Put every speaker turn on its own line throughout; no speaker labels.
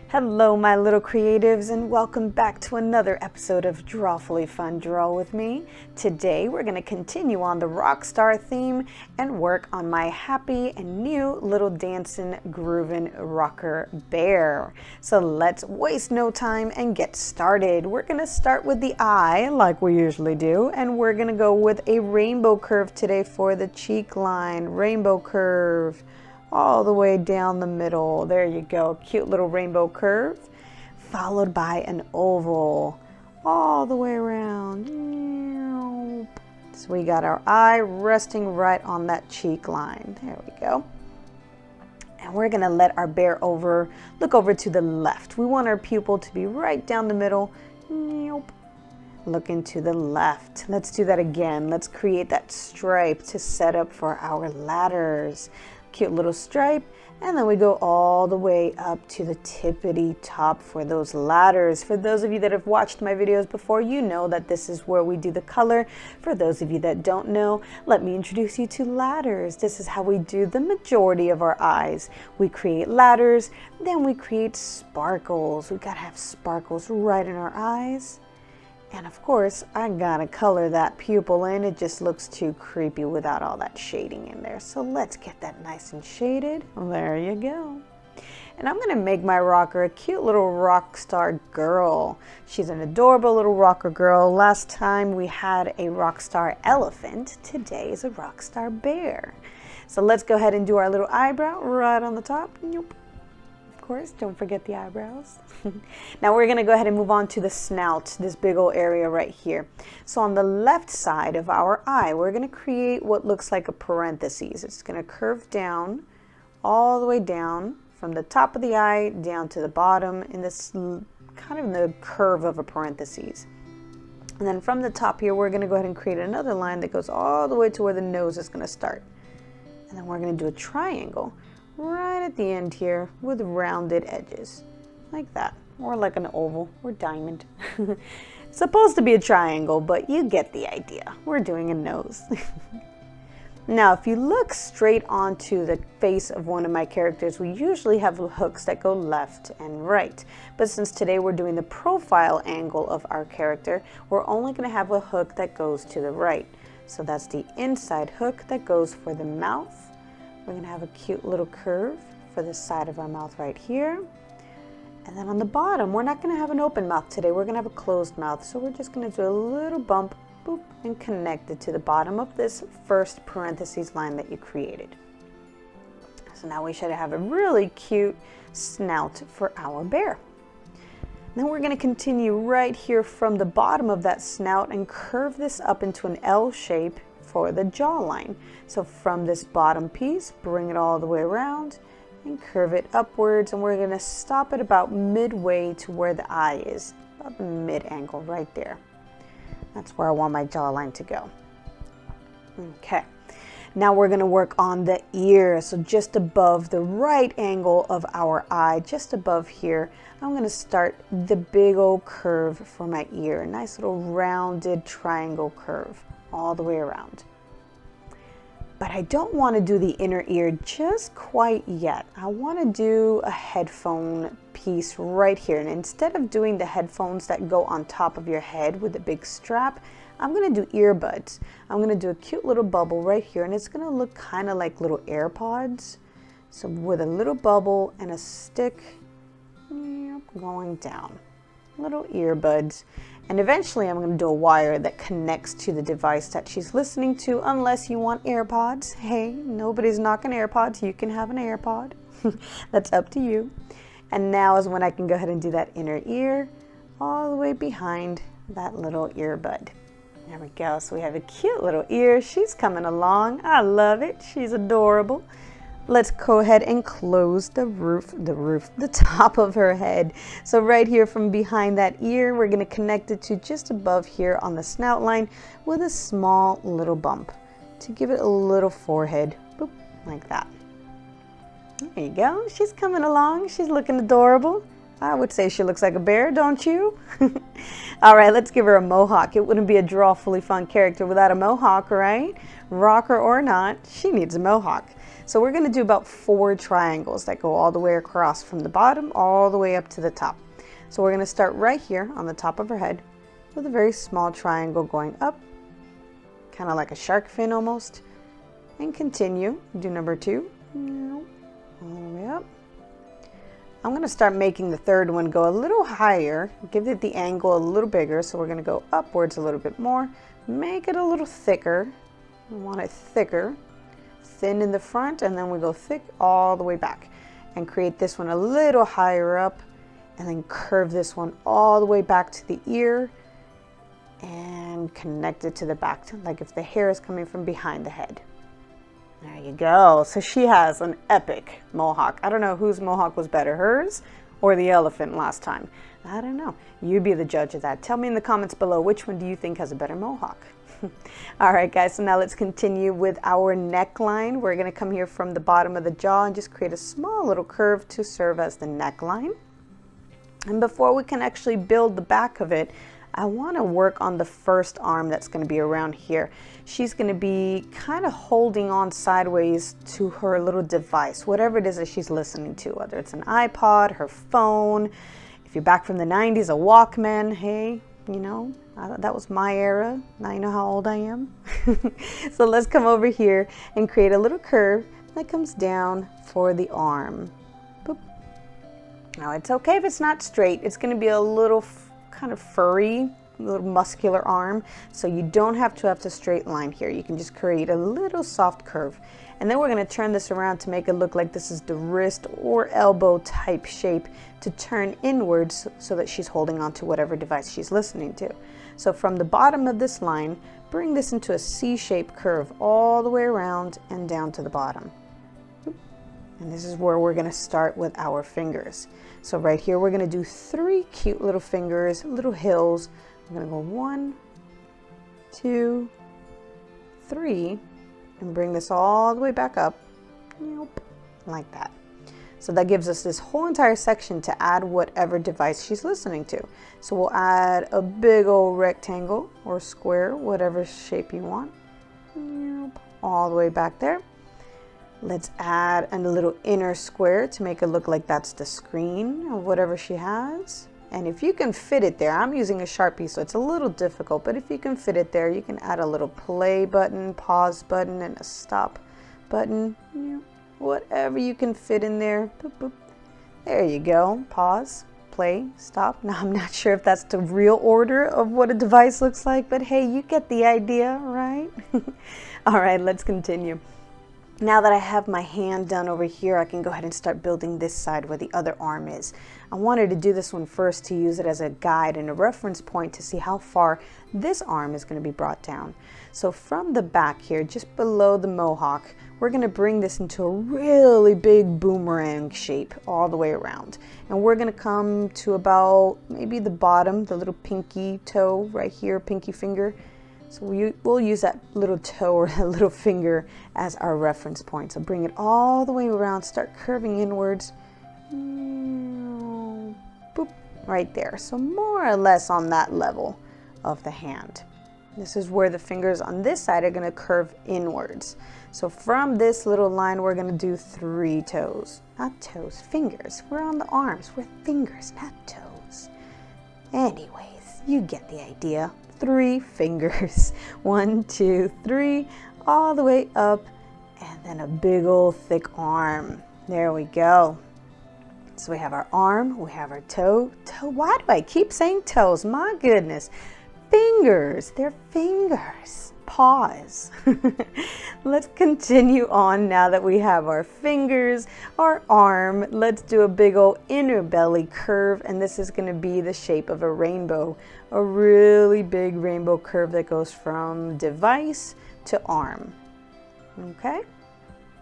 Hello my little creatives, and welcome back to another episode of Drawfully Fun Draw with me. Today we're going to continue on the Rockstar theme and work on my happy and new little dancing groovin' rocker bear. So let's waste no time and get started. We're going to start with the eye like we usually do, and we're going to go with a rainbow curve today for the cheek line. Rainbow curve all the way down the middle. There you go. Cute little rainbow curve, followed by an oval all the way around. So we got our eye resting right on that cheek line. There we go. And we're gonna let our bear look over to the left. We want our pupil to be right down the middle. Looking to the left. Let's do that again. Let's create that stripe to set up for our ladders. Cute little stripe, and then we go all the way up to the tippity top for those ladders. For those of you that have watched my videos before, you know that this is where we do the color. For those of you that don't know, let me introduce you to ladders. This is how we do the majority of our eyes. We create ladders, then we create sparkles. We gotta have sparkles right in our eyes. And of course, I gotta color that pupil in. It just looks too creepy without all that shading in there. So let's get that nice and shaded. There you go. And I'm gonna make my rocker a cute little rock star girl. She's an adorable little rocker girl. Last time we had a rock star elephant. Today is a rock star bear. So let's go ahead and do our little eyebrow right on the top. Nope. Of course, don't forget the eyebrows. Now we're going to go ahead and move on to the snout, this big old area right here. So on the left side of our eye, we're going to create what looks like a parenthesis. It's going to curve down, all the way down, from the top of the eye down to the bottom in this kind of in the curve of a parenthesis. And then from the top here, we're going to go ahead and create another line that goes all the way to where the nose is going to start. And then we're going to do a triangle right at the end here with rounded edges like that, or like an oval or diamond. It's supposed to be a triangle, but you get the idea. We're doing a nose. Now if you look straight onto the face of one of my characters, we usually have hooks that go left and right, but since today we're doing the profile angle of our character, we're only going to have a hook that goes to the right. So that's the inside hook that goes for the mouth. We're going to have a cute little curve for the side of our mouth right here. And then on the bottom, we're not going to have an open mouth today. We're going to have a closed mouth. So we're just going to do a little bump, boop, and connect it to the bottom of this first parentheses line that you created. So now we should have a really cute snout for our bear. Then we're going to continue right here from the bottom of that snout and curve this up into an L shape for the jawline. So from this bottom piece, bring it all the way around and curve it upwards, and we're going to stop it about midway to where the eye is, about the mid angle right there. That's where I want my jawline to go. Okay, now we're going to work on the ear. So just above the right angle of our eye, just above here, I'm going to start the big old curve for my ear. A nice little rounded triangle curve all the way around. But I don't want to do the inner ear just quite yet. I want to do a headphone piece right here. And instead of doing the headphones that go on top of your head with the big strap, I'm going to do earbuds. I'm going to do a cute little bubble right here, and it's going to look kind of like little AirPods. So with a little bubble and a stick going down. Little earbuds. And eventually I'm going to do a wire that connects to the device that she's listening to, unless you want AirPods. Hey, nobody's knocking AirPods. You can have an AirPod. That's up to you. And now is when I can go ahead and do that inner ear all the way behind that little earbud. There we go. So we have a cute little ear. She's coming along. I love it. She's adorable. Let's go ahead and close the top of her head. So right here from behind that ear, we're going to connect it to just above here on the snout line with a small little bump to give it a little forehead, boop, like that. There you go. She's coming along. She's looking adorable. I would say she looks like a bear, don't you? All right, let's give her a mohawk. It wouldn't be a Drawfully Fun character without a mohawk, right? Rocker or not, she needs a mohawk. So we're going to do about 4 triangles that go all the way across from the bottom all the way up to the top. So we're going to start right here on the top of her head with a very small triangle going up, kind of like a shark fin almost, and continue. Do number 2, all the way up. I'm going to start making the third one go a little higher, give it the angle a little bigger, so we're going to go upwards a little bit more, make it a little thicker. We want it thicker, thin in the front, and then we go thick all the way back, and create this one a little higher up, and then curve this one all the way back to the ear, and connect it to the back, like if the hair is coming from behind the head. There you go. So she has an epic mohawk. I don't know whose mohawk was better, hers or the elephant last time. I don't know. You be the judge of that. Tell me in the comments below, which one do you think has a better mohawk? All right, guys, so now let's continue with our neckline. We're going to come here from the bottom of the jaw and just create a small little curve to serve as the neckline. And before we can actually build the back of it, I want to work on the first arm that's going to be around here. She's going to be kind of holding on sideways to her little device, whatever it is that she's listening to, whether it's an iPod, her phone. If you're back from the 90s, a Walkman, hey, you know, that was my era. Now you know how old I am. So let's come over here and create a little curve that comes down for the arm. Boop. Now it's okay if it's not straight. It's going to be a little kind of furry, little muscular arm, so you don't have to straight line here. You can just create a little soft curve, and then we're going to turn this around to make it look like this is the wrist or elbow type shape to turn inwards so that she's holding on to whatever device she's listening to. So from the bottom of this line, bring this into a C-shaped curve all the way around and down to the bottom. And this is where we're going to start with our fingers. So right here, we're going to do 3 cute little fingers, little hills. I'm going to go 1, 2, 3, and bring this all the way back up, like that. So that gives us this whole entire section to add whatever device she's listening to. So we'll add a big old rectangle or square, whatever shape you want, all the way back there. Let's add a little inner square to make it look like that's the screen of whatever she has. And if you can fit it there, I'm using a Sharpie, so it's a little difficult, but if you can fit it there, you can add a little play button, pause button, and a stop button. Whatever you can fit in there. Boop, boop. There you go. Pause, play, stop. Now, I'm not sure if that's the real order of what a device looks like, but hey, you get the idea, right? All right, let's continue. Now that I have my hand done over here, I can go ahead and start building this side where the other arm is. I wanted to do this one first to use it as a guide and a reference point to see how far this arm is going to be brought down. So from the back here, just below the mohawk, we're going to bring this into a really big boomerang shape all the way around. And we're going to come to about maybe the bottom, the little pinky toe right here, pinky finger. So we'll use that little toe or that little finger as our reference point. So bring it all the way around, start curving inwards. Boop, right there. So more or less on that level of the hand. This is where the fingers on this side are going to curve inwards. So from this little line, we're going to do 3 toes. Not toes, fingers. We're on the arms. We're fingers, not toes. Anyways, you get the idea. 3 fingers. 1, 2, 3, all the way up, and then a big old thick arm. There we go. So we have our arm, we have our toe. Why do I keep saying toes? My goodness. Fingers, they're fingers. Pause. Let's continue on now that we have our fingers, our arm. Let's do a big old inner belly curve, and this is going to be the shape of a rainbow. A really big rainbow curve that goes from device to arm. Okay?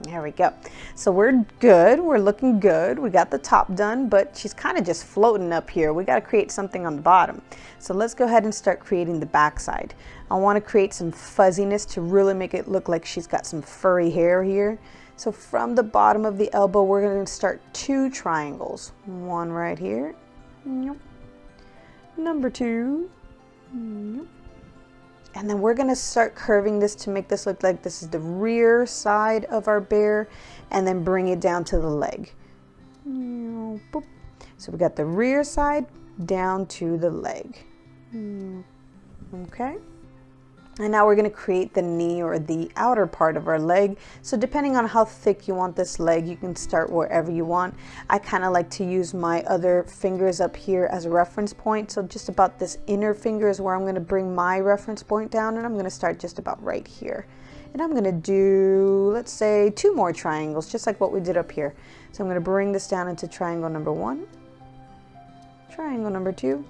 There we go. So we're good. We're looking good. We got the top done, but she's kind of just floating up here. We got to create something on the bottom. So let's go ahead and start creating the backside. I want to create some fuzziness to really make it look like she's got some furry hair here. So from the bottom of the elbow, we're going to start 2 triangles. 1 right here Yep. Number 2. Yep. And then we're going to start curving this to make this look like this is the rear side of our bear, and then bring it down to the leg. Boop. So we got the rear side down to the leg. Okay. And now we're going to create the knee, or the outer part of our leg. So depending on how thick you want this leg, you can start wherever you want. I kind of like to use my other fingers up here as a reference point. So just about this inner finger is where I'm going to bring my reference point down, and I'm going to start just about right here. And I'm going to do, let's say, 2 more triangles, just like what we did up here. So I'm going to bring this down into triangle number 1, triangle number 2,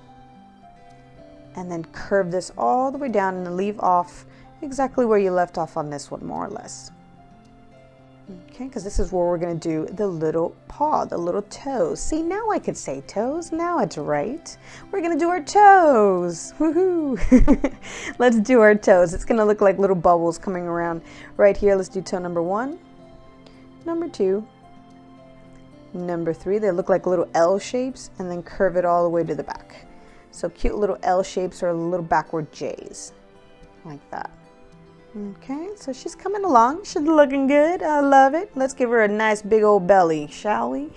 and then curve this all the way down and leave off exactly where you left off on this one, more or less. Okay, because this is where we're going to do the little paw, the little toes. See, now I could say toes. Now it's right. We're going to do our toes. Woohoo! Let's do our toes. It's going to look like little bubbles coming around right here. Let's do toe number 1, number 2, number 3. They look like little L shapes, and then curve it all the way to the back. So cute little L shapes or little backward J's, like that. Okay, so she's coming along. She's looking good. I love it. Let's give her a nice big old belly, shall we?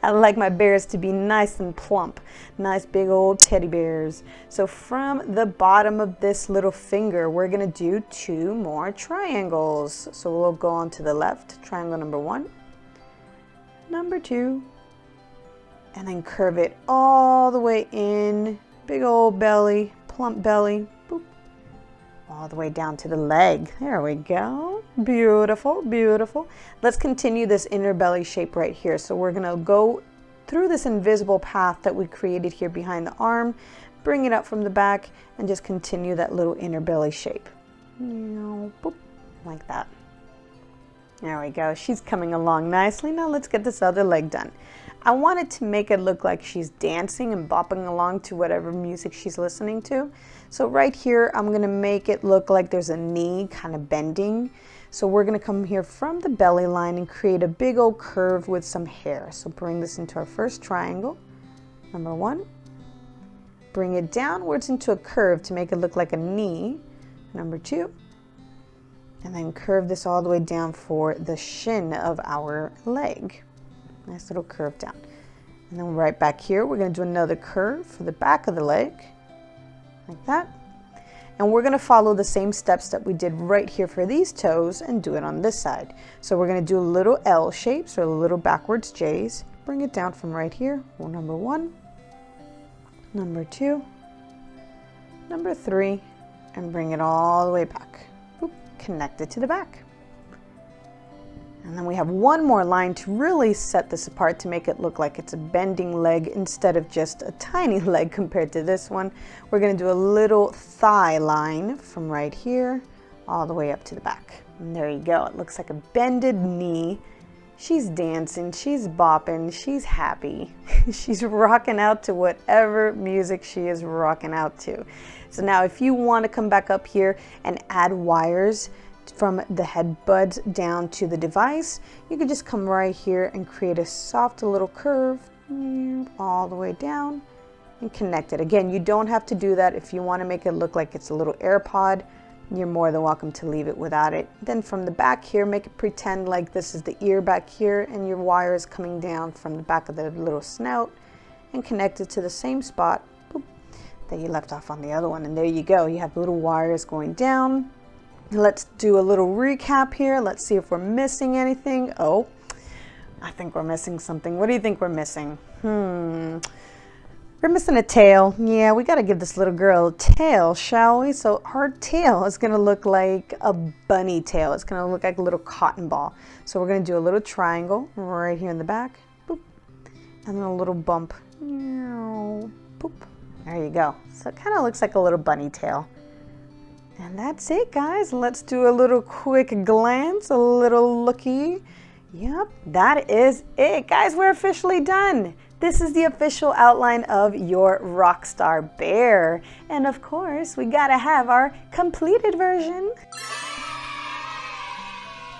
I like my bears to be nice and plump. Nice big old teddy bears. So from the bottom of this little finger, we're going to do 2 more triangles. So we'll go on to the left, triangle number 1, number 2, and then curve it all the way in, big old belly, plump belly, boop, all the way down to the leg. There we go. Beautiful, beautiful. Let's continue this inner belly shape right here. So we're gonna go through this invisible path that we created here behind the arm, bring it up from the back, and just continue that little inner belly shape. Boop, like that. There we go. She's coming along nicely. Now let's get this other leg done. I wanted to make it look like she's dancing and bopping along to whatever music she's listening to. So right here, I'm going to make it look like there's a knee kind of bending. So we're going to come here from the belly line and create a big old curve with some hair. So bring this into our first triangle, number 1. Bring it downwards into a curve to make it look like a knee, number 2. And then curve this all the way down for the shin of our leg. Nice little curve down. And then right back here, we're going to do another curve for the back of the leg, like that. And we're going to follow the same steps that we did right here for these toes and do it on this side. So we're going to do little L shapes or little backwards J's. Bring it down from right here. Well, number 1, number 2, number 3, and bring it all the way back. Boop, connect it to the back. And then we have one more line to really set this apart to make it look like it's a bending leg instead of just a tiny leg compared to this one. We're going to do a little thigh line from right here all the way up to the back. And there you go. It looks like a bended knee. She's dancing, she's bopping, she's happy. She's rocking out to whatever music she is rocking out to. So now if you want to come back up here and add wires from the headbuds down to the device, you can just come right here and create a soft little curve all the way down and connect it. Again, you don't have to do that. If you want to make it look like it's a little AirPod, you're more than welcome to leave it without it. Then from the back here, make it pretend like this is the ear back here and your wire is coming down from the back of the little snout and connect it to the same spot boop, that you left off on the other one. And there you go. You have little wires going down. Let's do a little recap here. Let's see if we're missing anything. Oh, I think we're missing something. What do you think we're missing? We're missing a tail. Yeah, we got to give this little girl a tail, shall we? So her tail is going to look like a bunny tail. It's going to look like a little cotton ball. So we're going to do a little triangle right here in the back. Boop. And then a little bump. Boop. There you go. So it kind of looks like a little bunny tail. And that's it, guys. Let's do a little quick glance, a little looky. Yep, that is it. Guys, we're officially done. This is the official outline of your Rockstar bear. And of course, we gotta have our completed version.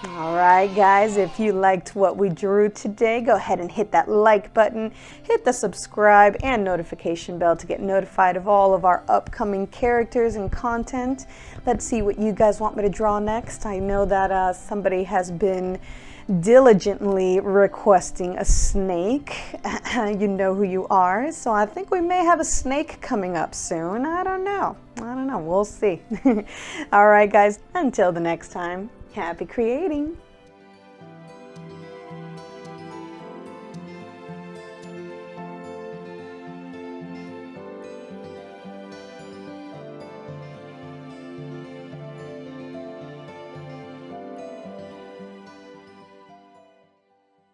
All right, guys, if you liked what we drew today, go ahead and hit that like button, hit the subscribe and notification bell to get notified of all of our upcoming characters and content. Let's see what you guys want me to draw next. I know that somebody has been diligently requesting a snake. You know who you are, so I think we may have a snake coming up soon. I don't know. We'll see. All right, guys, until the next time. Happy creating!